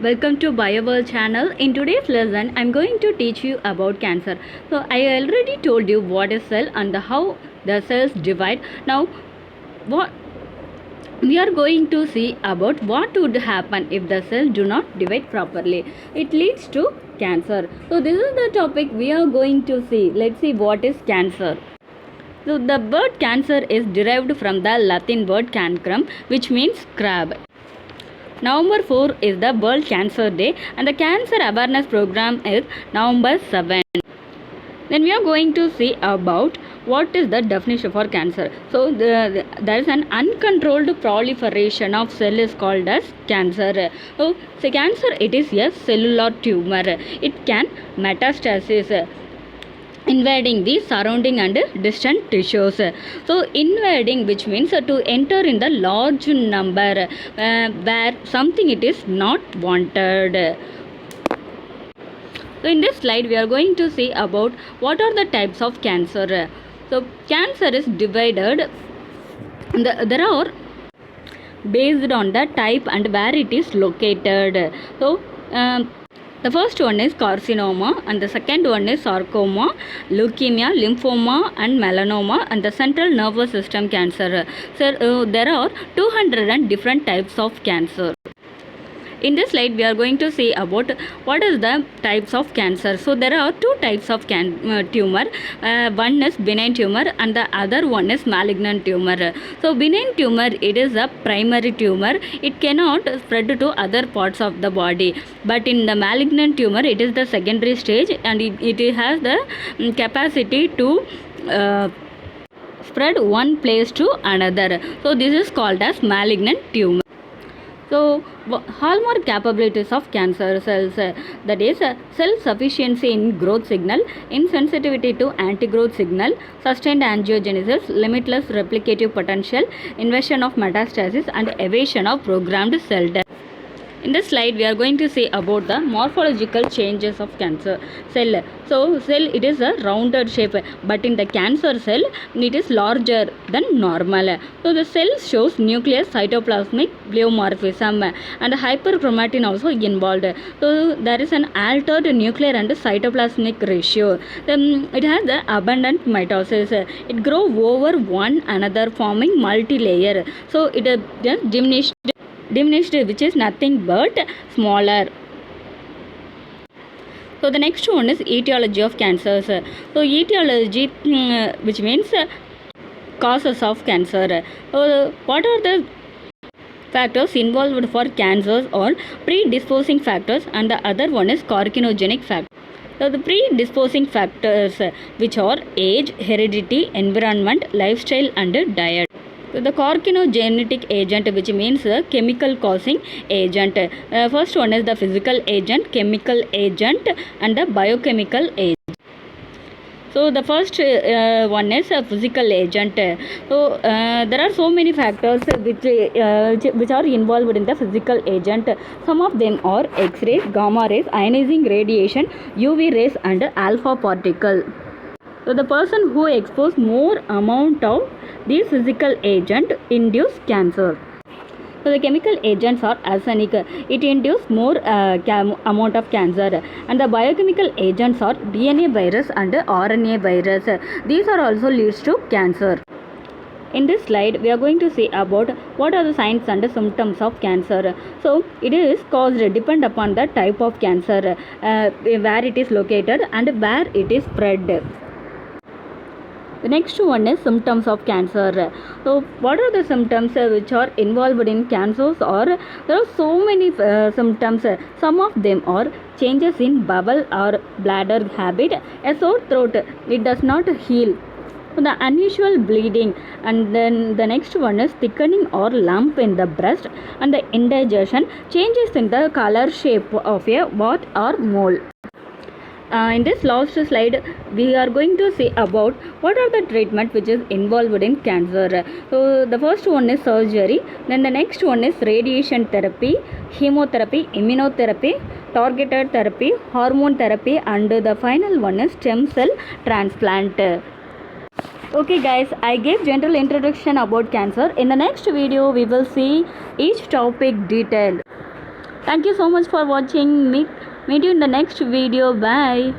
Welcome to BioWorld channel. In today's lesson, I'm going to teach you about cancer. So I already told you what is cell and how the cells divide. Now, what we are going to see about what would happen if the cells do not divide properly. It leads to cancer. So this is the topic we are going to see. Let's see what is cancer. So the word cancer is derived from the Latin word cancrum, which means crab. November 4 is the World Cancer Day and the Cancer Awareness Program is November 7. Then we are going to see about what is the definition for cancer. So there is an uncontrolled proliferation of cell is called as cancer. So cancer, it is a cellular tumor. It can metastasis invading the surrounding and distant tissues. So invading, which means to enter in the large number where something it is not wanted. So in this slide we are going to see about what are the types of cancer. So cancer is divided, there are based on the type and where it is located. So the first one is carcinoma and the second one is sarcoma, leukemia, lymphoma and melanoma and the central nervous system cancer. So there are 200 different types of cancer. In this slide we are going to see about what is the types of cancer. So there are two types of tumor. One is benign tumor and the other one is malignant tumor. So benign tumor, it is a primary tumor. It cannot spread to other parts of the body. But in the malignant tumor, it is the secondary stage and it has the capacity to spread one place to another. So this is called as malignant tumor. So hallmark capabilities of cancer cells, that is self-sufficiency in growth signal, insensitivity to anti-growth signal, sustained angiogenesis, limitless replicative potential, invasion of metastasis and evasion of programmed cell death. In this slide we are going to see about the morphological changes of cancer cell. So cell, it is a rounded shape, but in the cancer cell it is larger than normal. So the cell shows nucleus, cytoplasmic pleomorphism and hyperchromatin also involved. So there is an altered nuclear and cytoplasmic ratio. It has the abundant mitosis. It grows over one another forming multi-layer. So it is diminished, which is nothing but smaller. So the next one is etiology of cancers. So etiology, which means causes of cancer. So what are the factors involved for cancers or predisposing factors, and the other one is carcinogenic factors. So the predisposing factors, which are age, heredity, environment, lifestyle and diet. So the carcinogenic agent, which means chemical causing agent. First one is the physical agent, chemical agent and the biochemical agent. So the first one is a physical agent. So there are so many factors which are involved in the physical agent. Some of them are X-rays, gamma rays, ionizing radiation, UV rays and alpha particle. So the person who exposes more amount of these physical agent induce cancer. So the chemical agents are arsenic. It induces more amount of cancer. And the biochemical agents are DNA virus and RNA virus. These are also leads to cancer. In this slide, we are going to see about what are the signs and symptoms of cancer. So it is caused depend upon the type of cancer, where it is located and where it is spread. The next one is symptoms of cancer. So what are the symptoms which are involved in cancers? Or there are so many symptoms. Some of them are changes in bowel or bladder habit, a sore throat, it does not heal, the unusual bleeding, and then the next one is thickening or lump in the breast, and the indigestion, changes in the color shape of a wart or mole. In this last slide we are going to see about what are the treatment which is involved in cancer. So the first one is surgery, then the next one is radiation therapy, chemotherapy, immunotherapy, targeted therapy, hormone therapy, and the final one is stem cell transplant. Okay guys, I gave general introduction about cancer. In the next video we will see each topic detailed. Thank you so much for watching. Meet you in the next video. Bye.